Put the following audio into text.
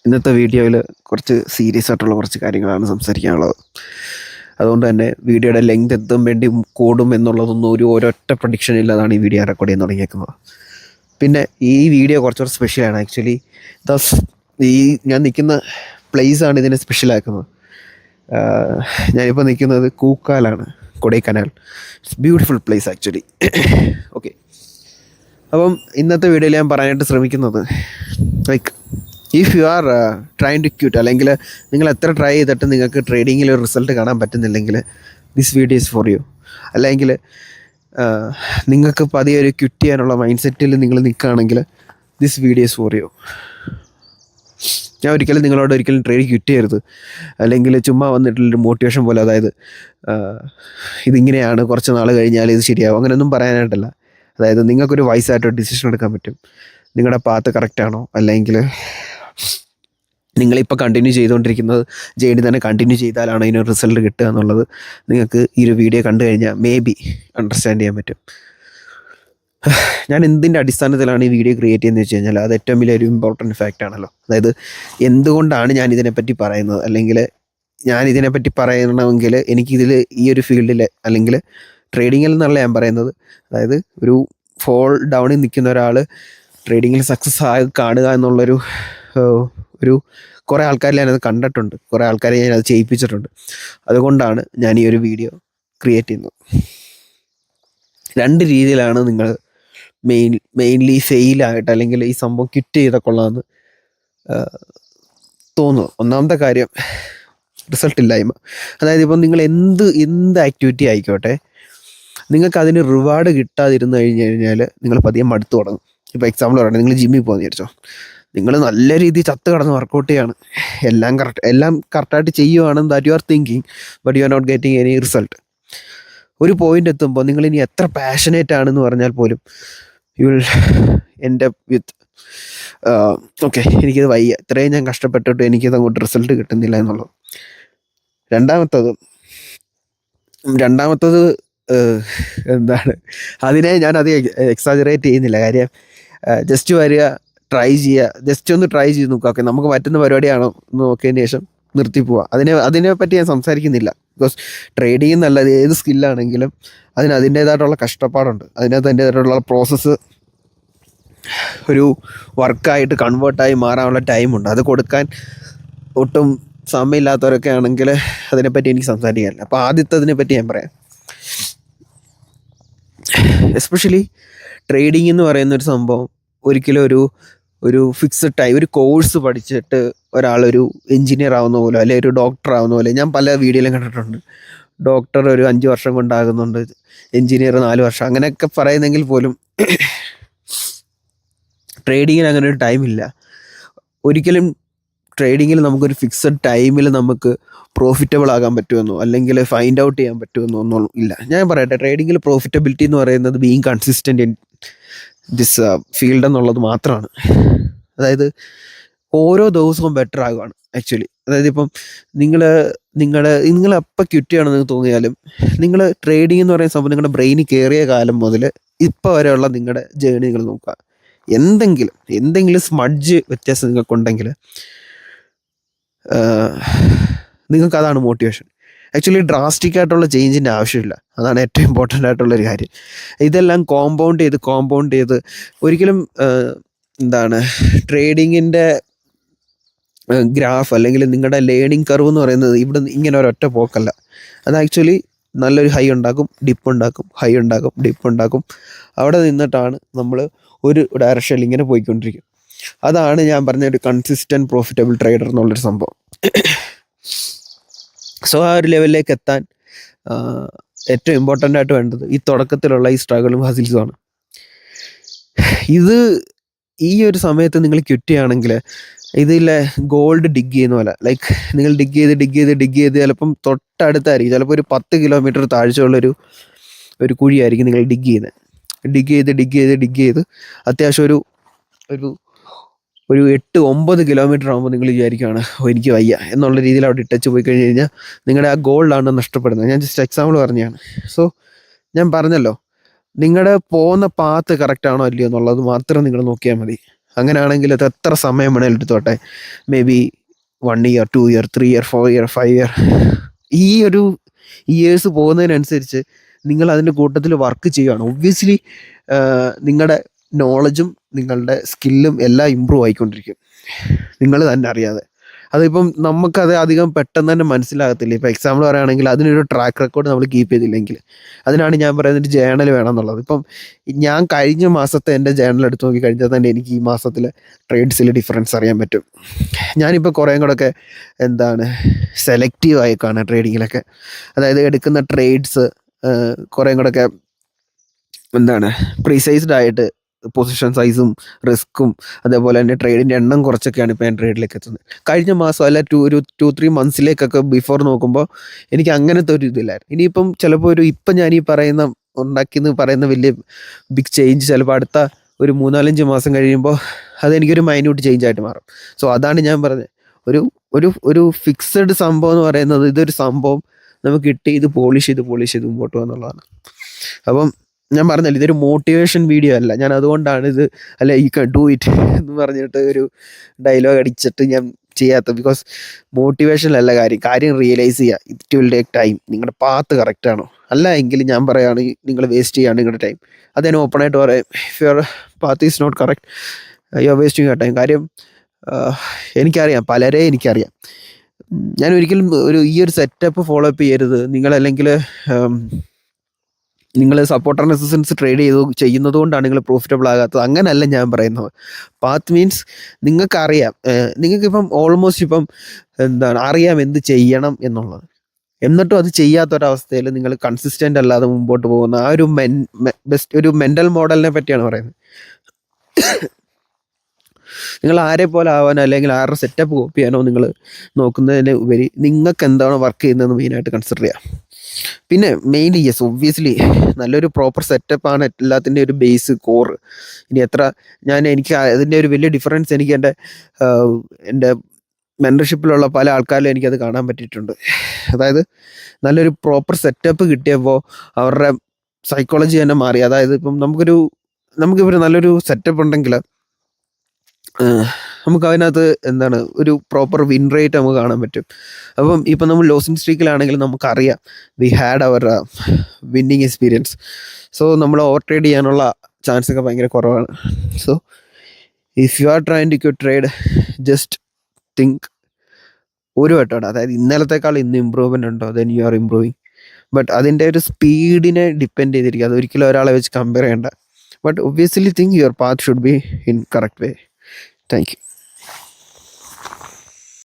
ഇന്നത്തെ വീഡിയോയിൽ കുറച്ച് സീരിയസ് ആയിട്ടുള്ള കുറച്ച് കാര്യങ്ങളാണ് സംസാരിക്കാനുള്ളത്. അതുകൊണ്ട് തന്നെ വീഡിയോയുടെ ലെങ്ത് എത്തും വേണ്ടി കൂടും എന്നുള്ളതൊന്നും ഒരൊറ്റ പ്രഡിക്ഷൻ ഇല്ലാതാണ് ഈ വീഡിയോ റെക്കോർഡ് ചെയ്യാൻ തുടങ്ങിയേക്കുന്നത്. പിന്നെ ഈ വീഡിയോ കുറച്ചുകൂടെ സ്പെഷ്യലാണ്. ആക്ച്വലി ഈ ഞാൻ നിൽക്കുന്ന പ്ലേസാണ് ഇതിനെ സ്പെഷ്യലാക്കുന്നത്. ഞാനിപ്പോൾ നിൽക്കുന്നത് കൂക്കാലാണ്, Kodaikanal. It's beautiful place actually. Okay, അപ്പം ഇന്നത്തെ വീഡിയോയിൽ ഞാൻ പറയാനായിട്ട് ശ്രമിക്കുന്നത് like if you are trying to cut, അല്ലെങ്കിൽ നിങ്ങൾ എത്ര ട്രൈ ചെയ്തിട്ട് നിങ്ങൾക്ക് ട്രേഡിങ്ങിൽ ഒരു റിസൾട്ട് കാണാൻ പറ്റുന്നില്ലെങ്കിൽ this video is for you. അല്ലെങ്കിൽ നിങ്ങൾക്ക് പതിയെ ഒരു ക്വിറ്റ് ചെയ്യാനുള്ള മൈൻഡ് സെറ്റിൽ നിങ്ങൾ നിൽക്കുകയാണെങ്കിൽ this video is for U. ഞാൻ നിങ്ങളോട് ഒരിക്കലും ട്രേഡ് ക്വിറ്റ് ചെയ്യരുത്, അല്ലെങ്കിൽ ചുമ്മാ വന്നിട്ടുള്ളൊരു മോട്ടിവേഷൻ പോലെ, അതായത് ഇതിങ്ങനെയാണ്, കുറച്ച് നാൾ കഴിഞ്ഞാൽ ഇത് ശരിയാവും, അങ്ങനെയൊന്നും പറയാനായിട്ടല്ല. അതായത് നിങ്ങൾക്കൊരു വൈസായിട്ടൊരു ഡിസിഷൻ എടുക്കാൻ പറ്റും. നിങ്ങളുടെ പാത്ത് കറക്റ്റാണോ, അല്ലെങ്കിൽ നിങ്ങളിപ്പോൾ കണ്ടിന്യൂ ചെയ്തുകൊണ്ടിരിക്കുന്നത് ജേണി തന്നെ കണ്ടിന്യൂ ചെയ്താലാണ് അതിനൊരു റിസൾട്ട് കിട്ടുക എന്നുള്ളത് നിങ്ങൾക്ക് ഈ ഒരു വീഡിയോ കണ്ടു കഴിഞ്ഞാൽ മേ ബി അണ്ടർസ്റ്റാൻഡ് ചെയ്യാൻ പറ്റും. ഞാൻ എന്തിൻ്റെ അടിസ്ഥാനത്തിലാണ് ഈ വീഡിയോ ക്രിയേറ്റ് ചെയ്യുന്നത് വെച്ച് കഴിഞ്ഞാൽ അത് ഏറ്റവും വലിയൊരു ഇമ്പോർട്ടൻറ്റ് ഫാക്റ്റ് ആണല്ലോ. അതായത് എന്തുകൊണ്ടാണ് ഞാൻ ഇതിനെപ്പറ്റി പറയുന്നത്, അല്ലെങ്കിൽ ഞാൻ ഇതിനെപ്പറ്റി പറയണമെങ്കിൽ എനിക്കിതിൽ ഈ ഒരു ഫീൽഡിൽ അല്ലെങ്കിൽ ട്രേഡിങ്ങിൽ നിന്നുള്ള ഞാൻ പറയുന്നത്, അതായത് ഒരു ഫോൾ ഡൗണിൽ നിൽക്കുന്ന ഒരാൾ ട്രേഡിങ്ങിൽ സക്സസ് ആയി കാണുക എന്നുള്ളൊരു കുറേ ആൾക്കാരിൽ ഞാനത് കണ്ടിട്ടുണ്ട്, കുറേ ആൾക്കാരെ ഞാനത് ചെയ്യിപ്പിച്ചിട്ടുണ്ട്. അതുകൊണ്ടാണ് ഞാൻ ഈ ഒരു വീഡിയോ ക്രിയേറ്റ് ചെയ്യുന്നത്. രണ്ട് രീതിയിലാണ് നിങ്ങൾ മെയിൻലി ഫെയിലായിട്ട് അല്ലെങ്കിൽ ഈ സംഭവം ക്വിറ്റ് ചെയ്താൽ കൊള്ളാമെന്ന് തോന്നുന്നു. ഒന്നാമത്തെ കാര്യം റിസൾട്ട് ഇല്ലായ്മ. അതായത് ഇപ്പം നിങ്ങൾ എന്ത് ആക്ടിവിറ്റി ആയിക്കോട്ടെ, നിങ്ങൾക്ക് അതിന് റിവാർഡ് കിട്ടാതിരുന്നു കഴിഞ്ഞാൽ നിങ്ങൾ പതിയെ മടുത്തു തുടങ്ങും. ഇപ്പോൾ എക്സാമ്പിൾ പറയണേ, നിങ്ങൾ ജിമ്മിൽ പോകുന്ന വിചാരിച്ചോ, നിങ്ങൾ നല്ല രീതിയിൽ ചത്ത് കടന്ന് വർക്കൗട്ട് ചെയ്യാണ്, എല്ലാം കറക്റ്റായിട്ട് ചെയ്യുവാണെന്ന് that you are thinking, but you are not getting any result. ഒരു പോയിന്റ് എത്തുമ്പോൾ നിങ്ങൾ ഇനി എത്ര പാഷനേറ്റ് ആണെന്ന് പറഞ്ഞാൽ പോലും you will end up with okay, എനിക്കിത് വയ്യ, ഇത്രയും ഞാൻ കഷ്ടപ്പെട്ടിട്ട് എനിക്കിത് അങ്ങോട്ട് റിസൾട്ട് കിട്ടുന്നില്ല എന്നുള്ളത്. രണ്ടാമത്തത് എന്താണ്, അതിനെ ഞാൻ എക്സാജറേറ്റ് ചെയ്യുന്നില്ല. കാര്യം ജസ്റ്റ് വരിക, ട്രൈ ചെയ്യുക, ജസ്റ്റ് ഒന്ന് ട്രൈ ചെയ്ത് നോക്കുക. ഓക്കെ, നമുക്ക് പറ്റുന്ന പരിപാടിയാണോ എന്ന് നോക്കിയതിന് ശേഷം നിർത്തി പോവുക. അതിനെ പറ്റി ഞാൻ സംസാരിക്കുന്നില്ല. ബിക്കോസ് ട്രേഡിങ് എന്നല്ല, ഏത് സ്കില്ലാണെങ്കിലും അതിൻ്റേതായിട്ടുള്ള കഷ്ടപ്പാടുണ്ട്, അതിൻ്റേതായിട്ടുള്ള പ്രോസസ്സ് ഒരു വർക്കായിട്ട് കൺവേർട്ടായി മാറാനുള്ള ടൈമുണ്ട്. അത് കൊടുക്കാൻ ഒട്ടും സമയമില്ലാത്തവരൊക്കെ ആണെങ്കിൽ അതിനെപ്പറ്റി എനിക്ക് സംസാരിക്കാനില്ല. അപ്പോൾ ആദ്യത്തതിനെ പറ്റി ഞാൻ പറയാം. എസ്പെഷ്യലി ട്രേഡിംഗ് എന്ന് പറയുന്നൊരു സംഭവം ഒരിക്കലും ഒരു ഫിക്സഡ് ടൈം, ഒരു കോഴ്സ് പഠിച്ചിട്ട് ഒരാളൊരു എഞ്ചിനീയർ ആവുന്ന പോലെ, അല്ലെങ്കിൽ ഒരു ഡോക്ടർ ആവുന്ന പോലെ ഞാൻ പല വീഡിയോയിലും കണ്ടിട്ടുണ്ട്. ഡോക്ടർ ഒരു 5 വർഷം കൊണ്ടാകുന്നുണ്ട്, എഞ്ചിനീയർ 4 വർഷം, അങ്ങനെയൊക്കെ പറയുന്നെങ്കിൽ പോലും ട്രേഡിങ്ങിന് അങ്ങനെ ഒരു ടൈമില്ല. ഒരിക്കലും ട്രേഡിങ്ങിൽ നമുക്കൊരു ഫിക്സഡ് ടൈമിൽ നമുക്ക് പ്രോഫിറ്റബിൾ ആകാൻ പറ്റുമെന്നോ അല്ലെങ്കിൽ ഫൈൻഡ് ഔട്ട് ചെയ്യാൻ പറ്റുമെന്നോ ഒന്നും ഇല്ല. ഞാൻ പറയട്ടെ, ട്രേഡിങ്ങിൽ പ്രോഫിറ്റബിലിറ്റി എന്ന് പറയുന്നത് being consistent in this field എന്നുള്ളത് മാത്രമാണ്. അതായത് ഓരോ ദിവസവും ബെറ്റർ ആകുകയാണ് ആക്ച്വലി. അതായത് ഇപ്പം നിങ്ങൾ എപ്പോൾ ക്വിറ്റ് ചെയ്യണമെന്ന് നിങ്ങൾക്ക് തോന്നിയാലും, നിങ്ങൾ ട്രേഡിംഗ് എന്ന് പറയുന്ന സംഭവം നിങ്ങളുടെ ബ്രെയിനിൽ കയറിയ കാലം മുതൽ ഇപ്പോൾ വരെയുള്ള നിങ്ങളുടെ ജേണി നിങ്ങൾ നോക്കുക. എന്തെങ്കിലും സ്മഡ്ജ് വ്യത്യാസം നിങ്ങൾക്കുണ്ടെങ്കിൽ നിങ്ങൾക്കതാണ് മോട്ടിവേഷൻ. ആക്ച്വലി ഡ്രാസ്റ്റിക് ആയിട്ടുള്ള ചേഞ്ചിൻ്റെ ആവശ്യമില്ല, അതാണ് ഏറ്റവും ഇമ്പോർട്ടൻ്റ് ആയിട്ടുള്ളൊരു കാര്യം. ഇതെല്ലാം കോമ്പൗണ്ട് ചെയ്ത് ഒരിക്കലും ട്രേഡിങ്ങിൻ്റെ ഗ്രാഫ് അല്ലെങ്കിൽ നിങ്ങളുടെ ലേണിംഗ് കർവ് എന്ന് പറയുന്നത് ഇവിടെ ഇങ്ങനെ ഒരൊറ്റ പോക്കല്ല. അത് ആക്ച്വലി നല്ലൊരു ഹൈ ഉണ്ടാക്കും, ഡിപ്പ് ഉണ്ടാക്കും. അവിടെ നിന്നിട്ടാണ് നമ്മൾ ഒരു ഡയറക്ഷനിൽ ഇങ്ങനെ പോയിക്കൊണ്ടിരിക്കും. അതാണ് ഞാൻ പറഞ്ഞ ഒരു കൺസിസ്റ്റൻറ്റ് പ്രോഫിറ്റബിൾ ട്രേഡർ എന്നുള്ളൊരു സംഭവം. സോ ആ ഒരു ലെവലിലേക്ക് എത്താൻ ഏറ്റവും ഇമ്പോർട്ടൻ്റ് ആയിട്ട് വേണ്ടത് ഈ തുടക്കത്തിലുള്ള ഈ സ്ട്രഗിളും ഹസിൽസുമാണ്. ഈ ഒരു സമയത്ത് നിങ്ങൾ ക്വിറ്റ് ചെയ്യുകയാണെങ്കിൽ ഇതിലെ ഗോൾഡ് ഡിഗ് ചെയ്യുന്ന പോലെ, ലൈക്ക് നിങ്ങൾ ഡിഗ് ചെയ്ത് ചിലപ്പം തൊട്ടടുത്തായിരിക്കും, ചിലപ്പോൾ ഒരു 10 കിലോമീറ്റർ താഴ്ചയുള്ളൊരു കുഴിയായിരിക്കും നിങ്ങൾ ഡിഗ് ചെയ്ത് അത്യാവശ്യം ഒരു 8-9 കിലോമീറ്റർ ആകുമ്പോൾ നിങ്ങൾ വിചാരിക്കുകയാണ് എനിക്ക് വയ്യ എന്നുള്ള രീതിയിൽ അവിടെ ഇട്ടച്ച് പോയി കഴിഞ്ഞ് കഴിഞ്ഞാൽ നിങ്ങളുടെ ആ ഗോൾഡാണ് നഷ്ടപ്പെടുന്നത്. ഞാൻ ജസ്റ്റ് എക്സാമ്പിൾ പറഞ്ഞതാണ്. സോ ഞാൻ പറഞ്ഞല്ലോ, നിങ്ങളുടെ പോകുന്ന പാത്ത് കറക്റ്റ് ആണോ അല്ലയോ എന്നുള്ളത് മാത്രം നിങ്ങൾ നോക്കിയാൽ മതി. അങ്ങനെയാണെങ്കിൽ അത് എത്ര സമയം വേണേലും എടുത്തോട്ടെ, may be 1 year, 2 year, 3 year, 4 year, 5 year. ഈ ഒരു ഇയേഴ്സ് പോകുന്നതിനനുസരിച്ച് നിങ്ങൾ അതിൻ്റെ കൂട്ടത്തിൽ വർക്ക് ചെയ്യുകയാണ്. ഒബ്വിയസ്ലി നിങ്ങളുടെ നോളജും നിങ്ങളുടെ സ്കില്ലും എല്ലാം ഇമ്പ്രൂവ് ആയിക്കൊണ്ടിരിക്കും, നിങ്ങൾ തന്നെ അറിയാതെ. അതിപ്പം നമുക്കത് അധികം പെട്ടെന്ന് തന്നെ മനസ്സിലാകത്തില്ല. ഇപ്പോൾ എക്സാമ്പിൾ പറയുകയാണെങ്കിൽ അതിനൊരു ട്രാക്ക് റെക്കോർഡ് നമ്മൾ കീപ്പ് ചെയ്തില്ലെങ്കിൽ, അതിനാണ് ഞാൻ പറയുന്നത് ഒരു ജേണൽ വേണം എന്നുള്ളത്. ഇപ്പം ഞാൻ കഴിഞ്ഞ മാസത്തെ എൻ്റെ ജേണൽ എടുത്ത് നോക്കി കഴിഞ്ഞാൽ തന്നെ എനിക്ക് ഈ മാസത്തിലെ ട്രേഡ്സിൽ ഡിഫറൻസ് അറിയാൻ പറ്റും. ഞാനിപ്പോൾ കുറേ കൂടെയൊക്കെ സെലക്റ്റീവ് ആയിക്കാണ് ട്രേഡിങ്ങിലൊക്കെ. അതായത് എടുക്കുന്ന ട്രേഡ്സ് കുറേ കൂടെയൊക്കെ പ്രീസൈസ്ഡ് ആയിട്ട് പൊസിഷൻ സൈസും റിസ്ക്കും അതേപോലെ തന്നെ ട്രേഡിൻ്റെ എണ്ണം കുറച്ചൊക്കെയാണ് ഇപ്പോൾ ഞാൻ ട്രേഡിലേക്ക് എത്തുന്നത്. കഴിഞ്ഞ മാസം അല്ല ഒരു 2-3 മന്ത്സിലേക്കൊക്കെ ബിഫോർ നോക്കുമ്പോൾ എനിക്ക് അങ്ങനത്തെ ഒരു ഇതില്ലായിരുന്നു. ഇനിയിപ്പം ചിലപ്പോൾ ഇപ്പം ഞാൻ ഈ ഉണ്ടാക്കിയെന്ന് പറയുന്ന വലിയ ബിഗ് ചേഞ്ച് ചിലപ്പോൾ അടുത്ത ഒരു 3-4 മാസം കഴിയുമ്പോൾ അതെനിക്കൊരു മൈന്യൂട്ട് ചേഞ്ച് ആയിട്ട് മാറും. സോ അതാണ് ഞാൻ പറഞ്ഞത്, ഒരു ഒരു ഒരു ഫിക്സഡ് സംഭവം എന്ന് പറയുന്നത് ഇതൊരു സംഭവം നമുക്ക് കിട്ടി, ഇത് പോളിഷ് ചെയ്ത് മുമ്പോട്ട് പോകുന്നുള്ളതാണ്. അപ്പം ഞാൻ പറഞ്ഞല്ലോ, ഇതൊരു മോട്ടിവേഷൻ വീഡിയോ അല്ല. ഞാൻ അതുകൊണ്ടാണ് ഇത് അല്ല യു ക്യാൻ ഡു ഇറ്റ് എന്ന് പറഞ്ഞിട്ട് ഒരു ഡയലോഗ് അടിച്ചിട്ട് ഞാൻ ചെയ്യാത്തത്. ബിക്കോസ് മോട്ടിവേഷനിലല്ല കാര്യം റിയലൈസ് ചെയ്യുക. It will take time. നിങ്ങളുടെ പാത്ത് കറക്റ്റ് ആണോ? അല്ല എങ്കിൽ ഞാൻ പറയുകയാണ് നിങ്ങൾ വേസ്റ്റ് ചെയ്യാണ് നിങ്ങളുടെ ടൈം. അത് ഞാൻ ഓപ്പണായിട്ട് പറയാം. If your path is not correct, you are wasting your time. കാര്യം എനിക്കറിയാം, എനിക്കറിയാം. ഞാൻ ഒരിക്കലും ഈ ഒരു സെറ്റപ്പ് ഫോളോ അപ്പ് ചെയ്യരുത്. നിങ്ങളല്ലെങ്കിൽ നിങ്ങൾ സപ്പോർട്ടർ റെസിസ്റ്റൻസ് ട്രേഡ് ചെയ്യുന്നത് കൊണ്ടാണ് നിങ്ങൾ പ്രോഫിറ്റബിൾ ആകാത്തത്. അങ്ങനെയല്ല ഞാൻ പറയുന്നത്. പാത്ത് മീൻസ് നിങ്ങൾക്കറിയാം, നിങ്ങൾക്കിപ്പം ഓൾമോസ്റ്റ് ഇപ്പം അറിയാം എന്ത് ചെയ്യണം എന്നുള്ളത്. എന്നിട്ടും അത് ചെയ്യാത്തൊരവസ്ഥയിൽ നിങ്ങൾ കൺസിസ്റ്റൻ്റ് അല്ലാതെ മുമ്പോട്ട് പോകുന്ന ആ ഒരു ഒരു മെൻ്റൽ മോഡലിനെ പറ്റിയാണ് പറയുന്നത്. നിങ്ങൾ ആരെ പോലെ ആവാനോ അല്ലെങ്കിൽ ആരുടെ സെറ്റപ്പ് കോപ്പി ചെയ്യാനോ നിങ്ങൾ നോക്കുന്നതിന് ഉപരി നിങ്ങൾക്ക് എന്താണോ വർക്ക് ചെയ്യുന്നതെന്ന് മെയിനായിട്ട് കൺസിഡർ ചെയ്യാം. പിന്നെ മെയിൻലി ഒബ്വിയസ്ലി നല്ലൊരു പ്രോപ്പർ സെറ്റപ്പാണ് എല്ലാത്തിൻ്റെ ഒരു ബേസ് കോർ. ഇനി എനിക്ക് അതിൻ്റെ ഒരു വലിയ ഡിഫറൻസ് എനിക്ക് എൻ്റെ മെൻറ്റർഷിപ്പിലുള്ള പല ആൾക്കാരിലും എനിക്കത് കാണാൻ പറ്റിയിട്ടുണ്ട്. അതായത് നല്ലൊരു പ്രോപ്പർ സെറ്റപ്പ് കിട്ടിയപ്പോൾ അവരുടെ സൈക്കോളജി തന്നെ മാറി. അതായത് ഇപ്പം നമുക്കിപ്പോൾ നല്ലൊരു സെറ്റപ്പ് ഉണ്ടെങ്കിൽ നമുക്ക് അതിനകത്ത് ഒരു പ്രോപ്പർ വിൻ റേറ്റ് നമുക്ക് കാണാൻ പറ്റും. അപ്പം ഇപ്പം നമ്മൾ ലോസിംഗ് സ്ട്രീക്കിലാണെങ്കിൽ നമുക്കറിയാം we had our winning experience. So നമ്മൾ ഓവർ ട്രേഡ് ചെയ്യാനുള്ള ചാൻസ് ഒക്കെ ഭയങ്കര കുറവാണ്. So if you are trying to trade, just think ഒരു വട്ടമാണ്. അതായത് ഇന്നലത്തേക്കാൾ ഇന്ന് ഇമ്പ്രൂവ്മെൻ്റ് ഉണ്ടോ, then you are improving. But അതിൻ്റെ ഒരു സ്പീഡിനെ ഡിപ്പെൻഡ് ചെയ്തിരിക്കും. അതൊരിക്കലും ഒരാളെ വെച്ച് കമ്പയർ ചെയ്യേണ്ട. But obviously think your path should be in correct way. Thank you.